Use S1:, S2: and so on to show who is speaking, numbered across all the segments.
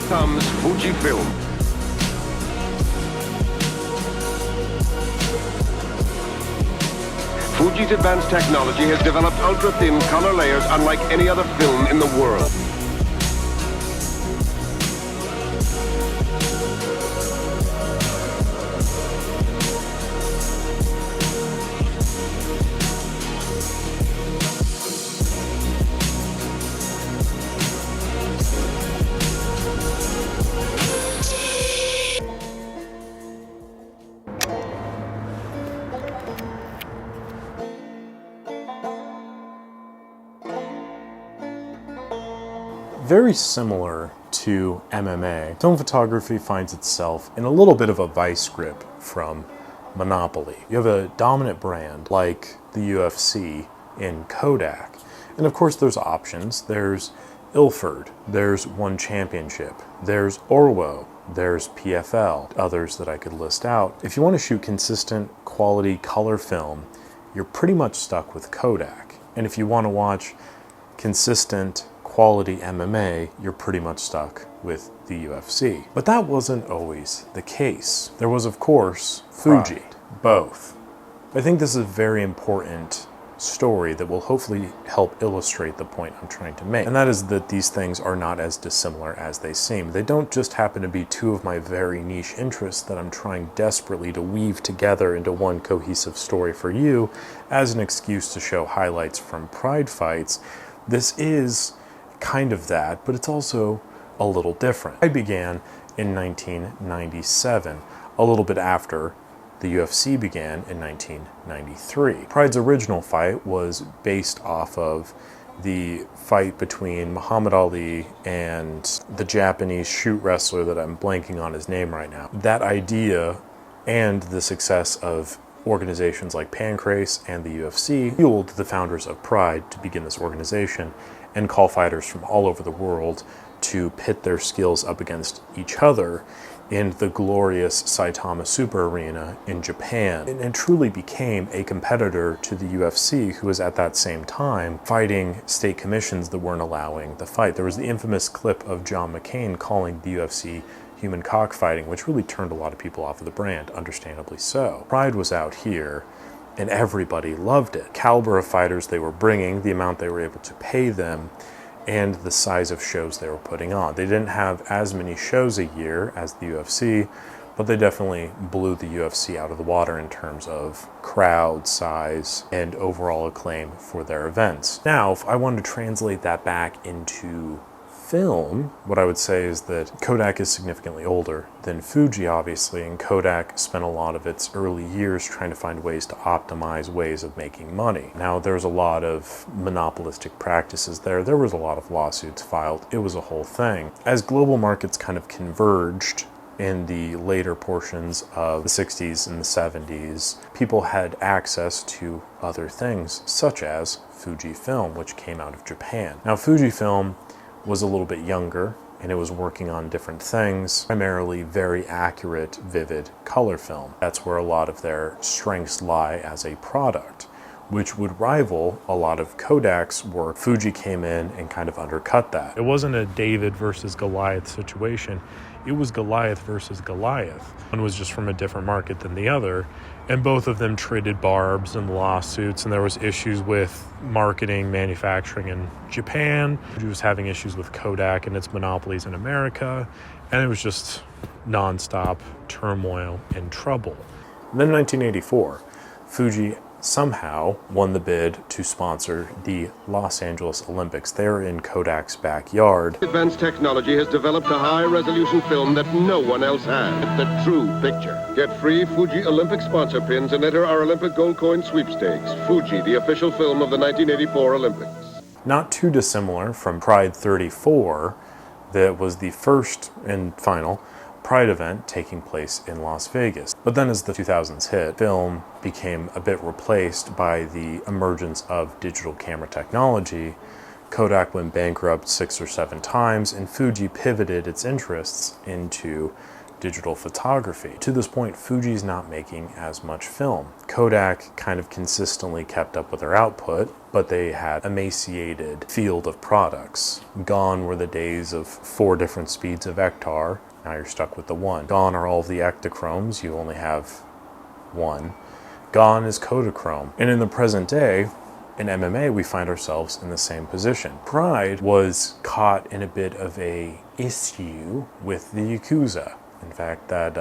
S1: comes Fuji Film. Fuji's advanced technology has developed ultra-thin color layers unlike any other film in the world.
S2: Very similar to MMA, film photography finds itself in a little bit of a vice grip from monopoly. You have a dominant brand like the UFC in Kodak, and of course there's options. There's Ilford, there's One Championship, there's Orwo, there's PFL, others that I could list out. If you want to shoot consistent quality color film, you're pretty much stuck with Kodak. And if you want to watch consistent quality MMA, you're pretty much stuck with the UFC. But that wasn't always the case. There was, of course, Fuji, both. I think this is a very important story that will hopefully help illustrate the point I'm trying to make. And that is that these things are not as dissimilar as they seem. They don't just happen to be two of my very niche interests that I'm trying desperately to weave together into one cohesive story for you as an excuse to show highlights from pride fights. This is kind of that, but it's also a little different. I began in 1997, a little bit after the UFC began in 1993. Pride's original fight was based off of the fight between Muhammad Ali and the Japanese shoot wrestler that I'm blanking on his name right now. That idea and the success of organizations like Pancrase and the UFC fueled the founders of Pride to begin this organization and call fighters from all over the world to pit their skills up against each other in the glorious Saitama Super Arena in Japan. And truly became a competitor to the UFC, who was at that same time fighting state commissions that weren't allowing the fight. There was the infamous clip of John McCain calling the UFC human cockfighting, which really turned a lot of people off of the brand, understandably so. Pride was out here, and everybody loved it. Caliber of fighters they were bringing, the amount they were able to pay them, and the size of shows they were putting on. They didn't have as many shows a year as the UFC, but they definitely blew the UFC out of the water in terms of crowd size and overall acclaim for their events. Now, if I wanted to translate that back into film, what I would say is that Kodak is significantly older than Fuji, obviously, and Kodak spent a lot of its early years trying to find ways to optimize ways of making money. Now, there's a lot of monopolistic practices there. There was a lot of lawsuits filed. It was a whole thing. As global markets kind of converged in the later portions of the 60s and the 70s, people had access to other things, such as Fuji Film, which came out of Japan. Now, Fuji Film was a little bit younger, and it was working on different things, primarily very accurate, vivid color film. That's where a lot of their strengths lie as a product, which would rival a lot of Kodak's work. Fuji came in and kind of undercut that. It wasn't a David versus Goliath situation. It was Goliath versus Goliath. One was just from a different market than the other, and both of them traded barbs and lawsuits, and there was issues with marketing, manufacturing in Japan. Fuji was having issues with Kodak and its monopolies in America, and it was just nonstop turmoil and trouble. And then in 1984, Fuji somehow won the bid to sponsor the Los Angeles Olympics. They're in Kodak's backyard.
S1: Advanced technology has developed a high-resolution film that no one else has. The true picture. Get free Fuji Olympic sponsor pins and enter our Olympic gold coin sweepstakes. Fuji, the official film of the 1984 Olympics.
S2: Not too dissimilar from Pride 34, that was the first and final Pride event taking place in Las Vegas. But then as the 2000s hit, film became a bit replaced by the emergence of digital camera technology. Kodak went bankrupt 6 or 7 times, and Fuji pivoted its interests into digital photography. To this point, Fuji's not making as much film. Kodak kind of consistently kept up with their output, but they had emaciated field of products. Gone were the days of 4 different speeds of Ektar. Now you're stuck with the one. Gone are all of the Ektachromes. You only have one. Gone is Kodachrome. And in the present day, in MMA, we find ourselves in the same position. Pride was caught in a bit of a issue with the Yakuza. In fact, that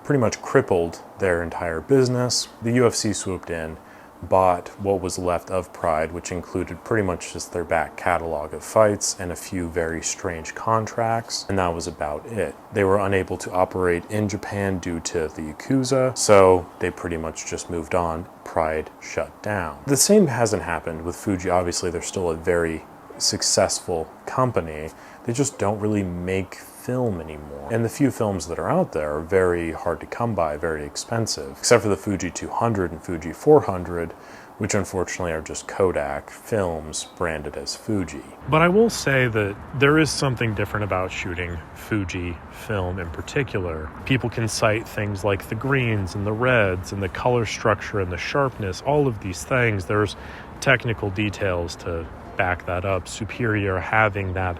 S2: pretty much crippled their entire business. The UFC swooped in, bought what was left of Pride, which included pretty much just their back catalog of fights and a few very strange contracts, and that was about it. They were unable to operate in Japan due to the Yakuza, so they pretty much just moved on. Pride shut down. The same hasn't happened with Fuji. Obviously, they're still a very successful company. They just don't really make film anymore. And the few films that are out there are very hard to come by, very expensive, except for the Fuji 200 and Fuji 400, which unfortunately are just Kodak films branded as Fuji. But I will say that there is something different about shooting Fuji film in particular. People can cite things like the greens and the reds and the color structure and the sharpness, all of these things. There's technical details to back that up. Superior having that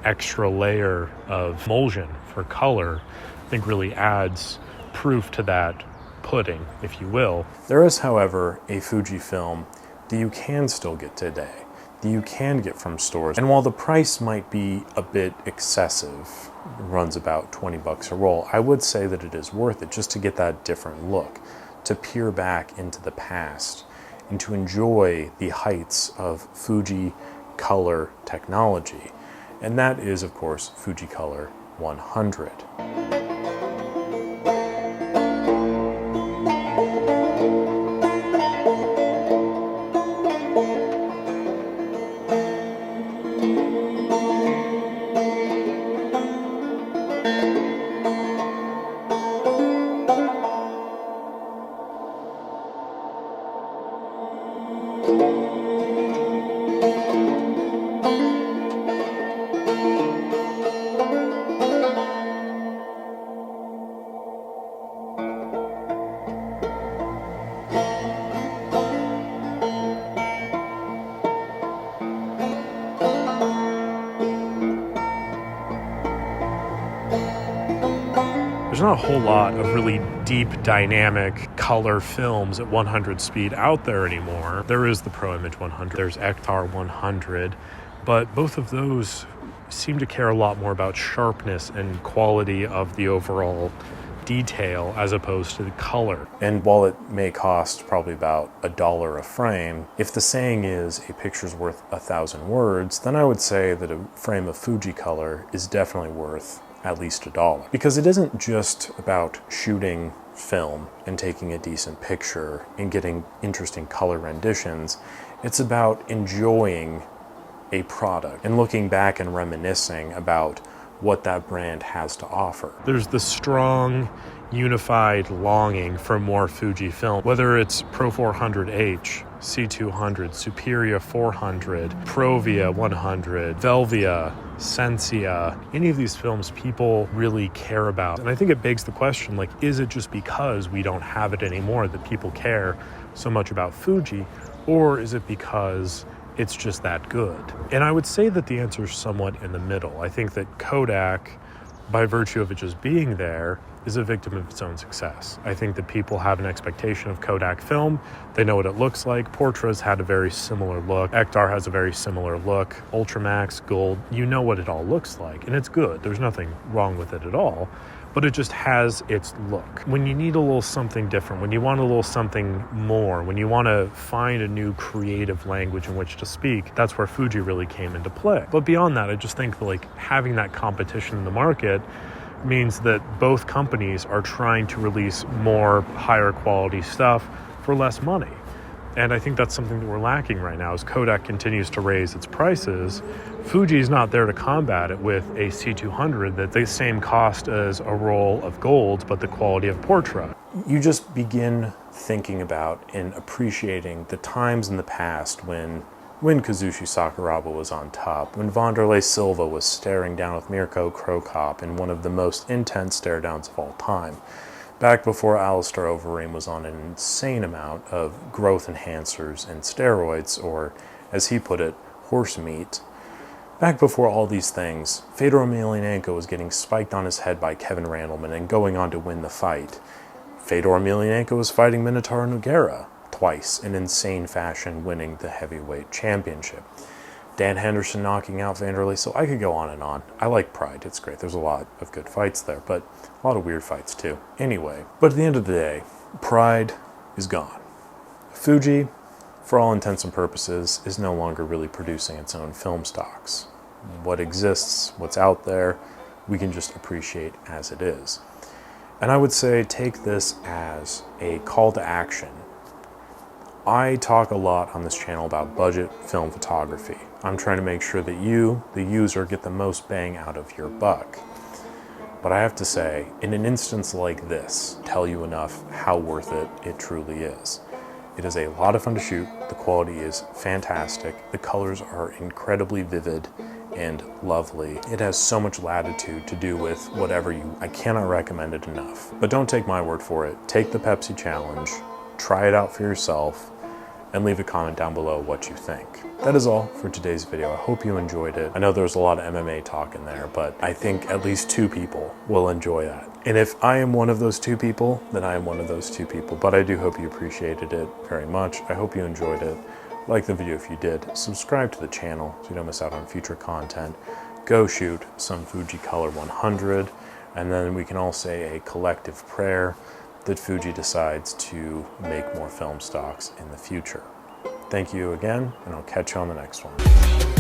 S2: extra layer of emulsion for color, I think really adds proof to that pudding, if you will. There is, however, a Fujifilm that you can still get today, that you can get from stores. And while the price might be a bit excessive, it runs about 20 bucks a roll, I would say that it is worth it just to get that different look, to peer back into the past, and to enjoy the heights of Fuji color technology. And that is, of course, Fujicolor 100. There's not a whole lot of really deep, dynamic color films at 100 speed out there anymore. There is the Pro Image 100, there's Ektar 100, but both of those seem to care a lot more about sharpness and quality of the overall detail as opposed to the color. And while it may cost probably about $1 a frame, if the saying is a picture's worth 1,000 words, then I would say that a frame of Fujicolor is definitely worth at least $1. Because it isn't just about shooting film and taking a decent picture and getting interesting color renditions. It's about enjoying a product and looking back and reminiscing about what that brand has to offer. There's the strong, unified longing for more Fujifilm, whether it's Pro 400H, C200, Superia 400, Provia 100, Velvia, Sensia, any of these films people really care about. And I think it begs the question, like, is it just because we don't have it anymore that people care so much about Fuji, or is it because it's just that good? And I would say that the answer is somewhat in the middle. I think that Kodak, by virtue of it just being there, is a victim of its own success. I think that people have an expectation of Kodak film. They know what it looks like. Portra's had a very similar look. Ektar has a very similar look. Ultramax, Gold, you know what it all looks like. And it's good. There's nothing wrong with it at all. But it just has its look. When you need a little something different, when you want a little something more, when you want to find a new creative language in which to speak, that's where Fuji really came into play. But beyond that, I just think that, like, having that competition in the market means that both companies are trying to release more higher quality stuff for less money. And I think that's something that we're lacking right now. As Kodak continues to raise its prices, Fuji's not there to combat it with a C200 that's the same cost as a roll of gold, but the quality of Portra. You just begin thinking about and appreciating the times in the past when when Kazushi Sakuraba was on top, when Wanderlei Silva was staring down with Mirko Cro Cop in one of the most intense stare downs of all time, back before Alistair Overeem was on an insane amount of growth enhancers and steroids, or as he put it, horse meat. Back before all these things, Fedor Emelianenko was getting spiked on his head by Kevin Randleman and going on to win the fight. Fedor Emelianenko was fighting Minotaur Nogueira twice in insane fashion, winning the heavyweight championship. Dan Henderson knocking out Wanderlei, so I could go on and on. I like Pride, it's great. There's a lot of good fights there, but a lot of weird fights too. Anyway, but at the end of the day, Pride is gone. Fuji, for all intents and purposes, is no longer really producing its own film stocks. What exists, what's out there, we can just appreciate as it is. And I would say take this as a call to action. I talk a lot on this channel about budget film photography. I'm trying to make sure that you, the user, get the most bang out of your buck. But I have to say, in an instance like this, tell you enough how worth it truly is. It is a lot of fun to shoot. The quality is fantastic. The colors are incredibly vivid and lovely. It has so much latitude to do with whatever I cannot recommend it enough. But don't take my word for it. Take the Pepsi challenge, try it out for yourself, and leave a comment down below what you think. That is all for today's video. I hope you enjoyed it. I know there's a lot of MMA talk in there, but I think at least 2 people will enjoy that. And if I am one of those 2 people, then I am one of those 2 people. But I do hope you appreciated it very much. I hope you enjoyed it. Like the video if you did. Subscribe to the channel so you don't miss out on future content. Go shoot some Fuji Color 100, and then we can all say a collective prayer that Fuji decides to make more film stocks in the future. Thank you again, and I'll catch you on the next one.